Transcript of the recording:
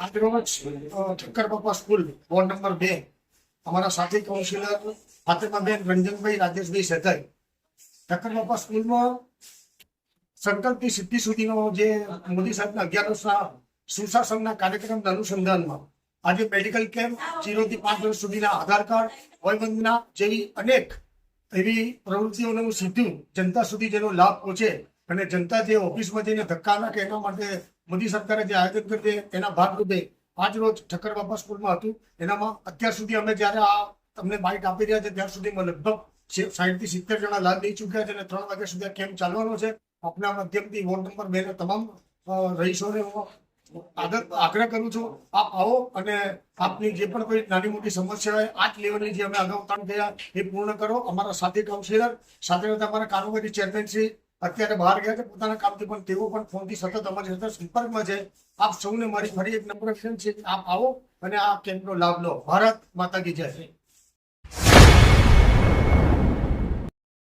આજરોજ ઠક્કર બાપા school ward number 2 અમારા સાથી કાઉન્સિલર ફાતિમાબેન રંજનભાઈ રાજેશભાઈ સેતાઈ ઠક્કર બાપા સ્કૂલમાં સંકલ્પથી સિદ્ધિ સુધીનો જે મોદી સાહેબના 11 વર્ષના સુશાસનના કાર્યક્રમના અનુસંધાનમાં આજે મેડિકલ કેમ્પ 0 થી 5 વર્ષ સુધીના આધાર કાર્ડ વયવંદના જેવી અનેક એવી પ્રવૃત્તિઓનું સીધું જનતા સુધી જેનો લાભ પહોંચે અને જનતા જે ઓફિસમાં જઈને ધક્કા નાખે એના માટે મોદી સરકારે જે આયોજન કર્યું છે એના ભાગરૂપે આજ રોજ ઠક્કર બાપા સ્કૂલમાં હતું. એનામાં અત્યાર સુધી અમે જ્યારે આ તમને બાઇક આપી રહ્યા છે ત્યાર સુધીમાં લગભગ 60 થી 70 જણા લાભ લઈ ચૂક્યા છે અને 3 વાગ્યા સુધી કેમ્પ ચાલવાનો છે. આપના માધ્યમથી વોર્ડ નંબર 2 ના તમામ રહીશોને આગ્રહ કરું છું, આપ આવો અને આપની જે પણ કોઈ નાની મોટી સમસ્યા હોય આ જ લેવલની જે અમે અગાઉ તાણ ગયા એ પૂર્ણ કરો. અમારા સાથી કાઉન્સિલર સાથે અમારા કારોબારી ચેરમેન શ્રી અત્યારે બહાર ગયા છે પોતાના કામથી, પણ તેઓ પણ ફોનથી સતત અમારી સાથે સંપર્કમાં છે. આપ સૌને મારી ફરી એક નમ્ર વિનંતી છે, આપ આવો અને આ કેમ્પનો લાભ લો. ભારત માતા કી જય.